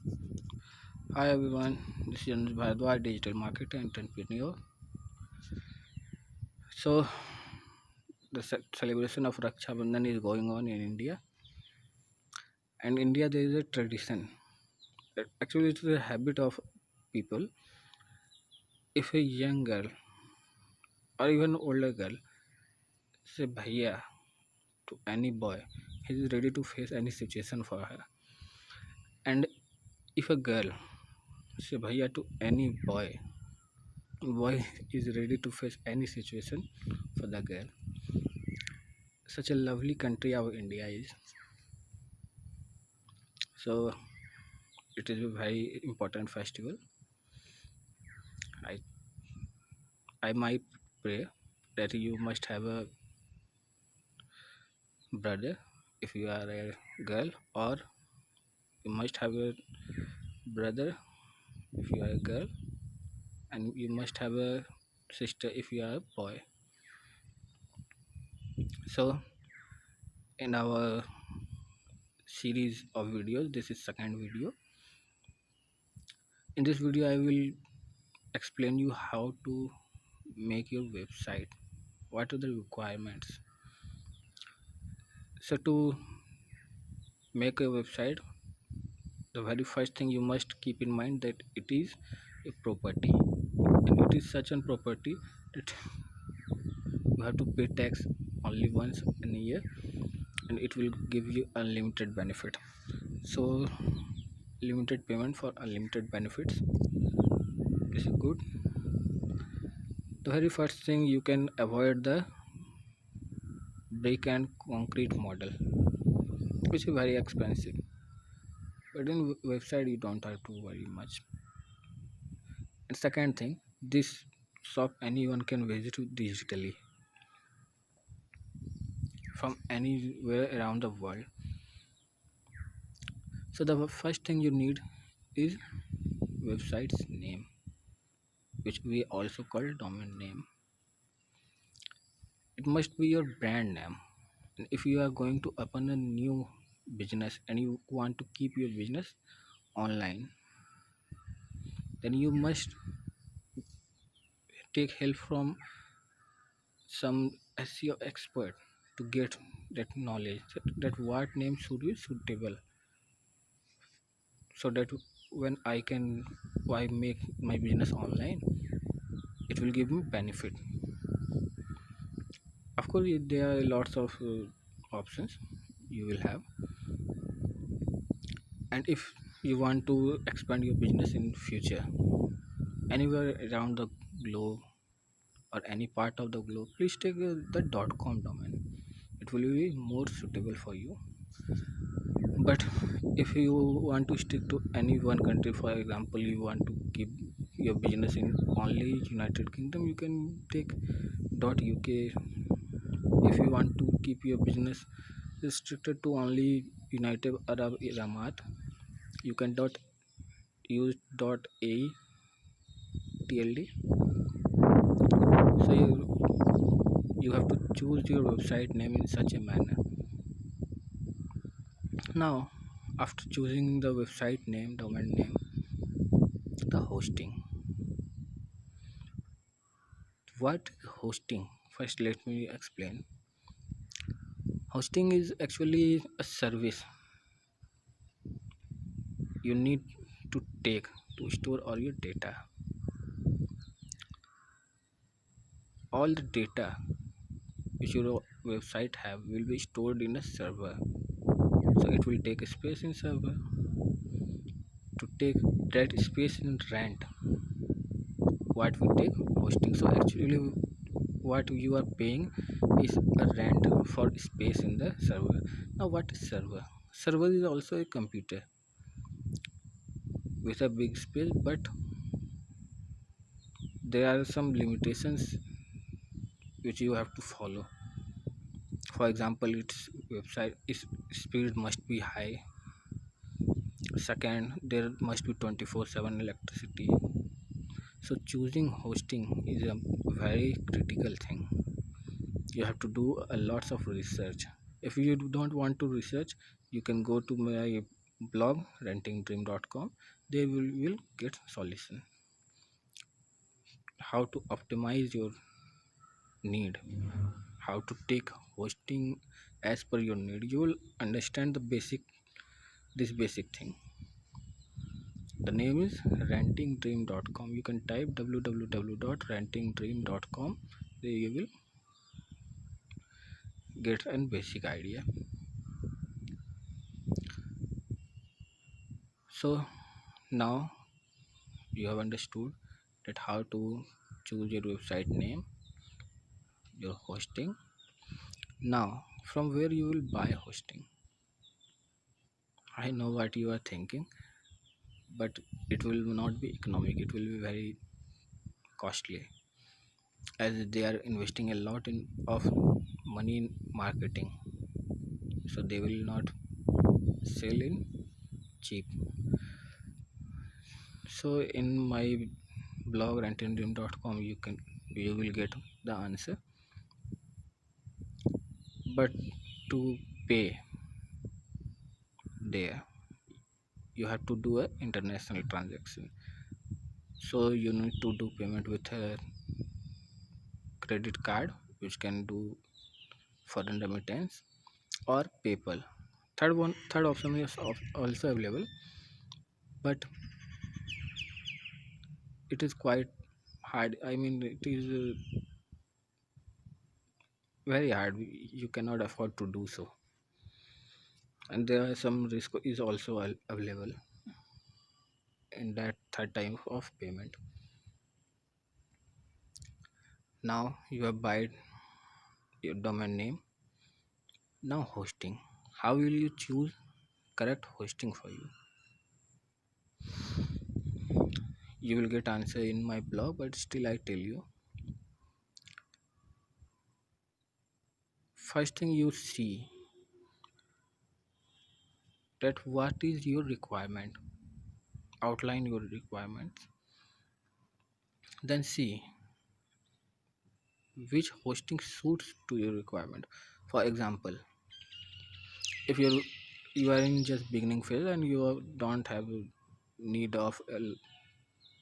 Hi everyone, this is Anuj Bhardwaj, digital marketer and entrepreneur. So, the celebration of Raksha Bandhan is going on in India, and India there is a tradition. Actually, it is a habit of people. If a young girl or even older girl say bhaiya to any boy, he is ready to face any situation for her. And if a girl say bhaiya to any boy is ready to face any situation for the girl. Such a lovely country our India is. So it is a very important festival. I I might pray that you must have a brother if you are a girl, or you must have a brother if you are a girl, and you must have a sister if you are a boy. So in our series of videos, this is second video. In this video, I will explain you how to make your website. What are the requirements? So to make a website, the very first thing you must keep in mind that it is a property, and it is such a property that you have to pay tax only once in a year, and it will give you unlimited benefit. So limited payment for unlimited benefits is good. The very first thing, you can avoid the brick and concrete model, which is very expensive, but in website you don't have to worry much. And second thing, this shop anyone can visit digitally from anywhere around the world. So the first thing you need is website's name, which we also call domain name. It must be your brand name. And if you are going to open a new business and you want to keep your business online, then you must take help from some SEO expert to get that knowledge, that what name should be suitable, so that when I make my business online, it will give me benefit. Of course, there are lots of options you will have, and if you want to expand your business in future anywhere around the globe or any part of the globe, please take the .com domain. It will be more suitable for you. But if you want to stick to any one country, for example, you want to keep your business in only United Kingdom, you can take .uk. If you want to keep your business restricted to only United Arab Emirates, you can use .ae tld. So you have to choose your website name in such a manner. Now, after choosing the website name, domain name, the hosting. What hosting? First, let me explain. Hosting is actually a service you need to take to store all your data. All the data which your website have will be stored in a server. So it will take a space in server. To take that space in rent, what we take hosting. So actually what you are paying is a rent for space in the server. Now what is server? Server is also a computer with a big space, but there are some limitations which you have to follow. For example, its website is speed must be high. Second, there must be 24/7 electricity. So choosing hosting is a very critical thing. You have to do a lots of research. If you don't want to research, you can go to my blog rentingdream.com, they will get solution how to optimize your need, how to take hosting as per your need. You will understand the basic thing. The name is rentingdream.com. You can type www.rentingdream.com. There you will get a basic idea. So now you have understood that how to choose your website name, your hosting. Now from where you will buy hosting. I know what you are thinking, but it will not be economic, it will be very costly, as they are investing a lot in of money in marketing, so they will not sell in cheap. So in my blog rentandream.com you will get the answer, but to pay there you have to do a international transaction. So you need to do payment with a credit card, which can do foreign remittance, or PayPal. Third option is also available, but it is quite hard. I mean, it is very hard. You cannot afford to do so, and there are some risk is also available in that third type of payment. Now you have buy your domain name. Now hosting. How will you choose correct hosting for you? You will get answer in my blog, but still I tell you. First thing you see that what is your requirement. Outline your requirements. Then see which hosting suits to your requirement. For example, if you are in just beginning phase and you don't have need of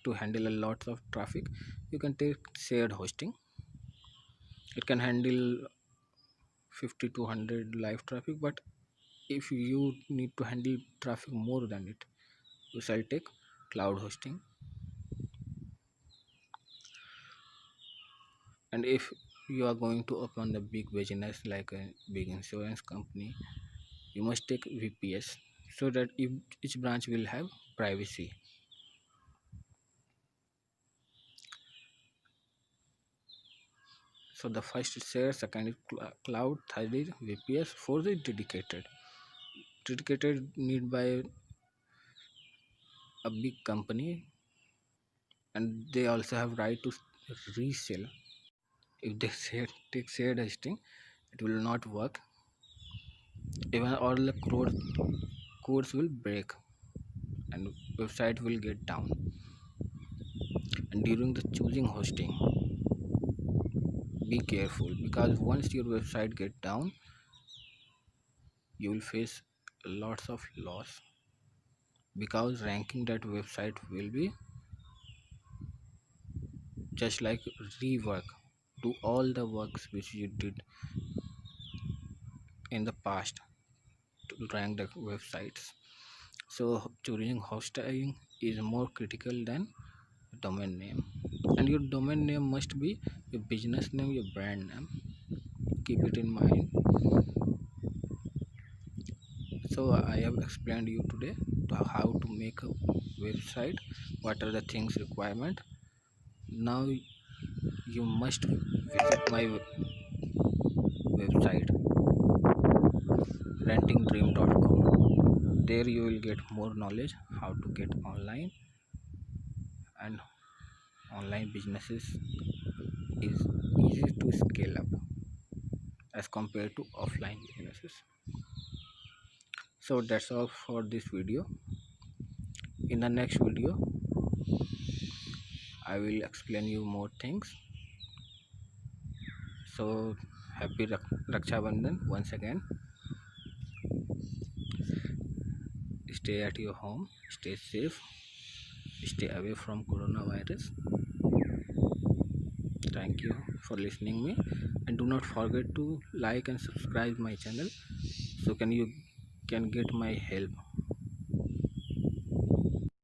to handle a lot of traffic, you can take shared hosting. It can handle 50 to 100 live traffic, but if you need to handle traffic more than it, you shall take cloud hosting. And if you are going to open a big business like a big insurance company, you must take VPS, so that each branch will have privacy. So the first is share, second is cloud, third is VPS, fourth is dedicated. Dedicated need by a big company, and they also have right to resell. If they take shared hosting, it will not work. Even all the codes will break and website will get down. And during the choosing hosting, be careful, because once your website get down, you will face lots of loss, because ranking that website will be just like rework, do all the works which you did in the past to rank the websites. So choosing hosting is more critical than domain name. And your domain name must be your business name, your brand name. Keep it in mind. So I have explained you today how to make a website, what are the things requirement. Now you must visit my website rentingdream.com. There you will get more knowledge how to get online, and online businesses is easy to scale up as compared to offline businesses. So that's all for this video. In the next video I will explain you more things. So happy Raksha Bandhan once again. Stay stay at your home, stay safe, stay away from coronavirus. Thank you for listening me, and do not forget to like and subscribe my channel so can you can get my help.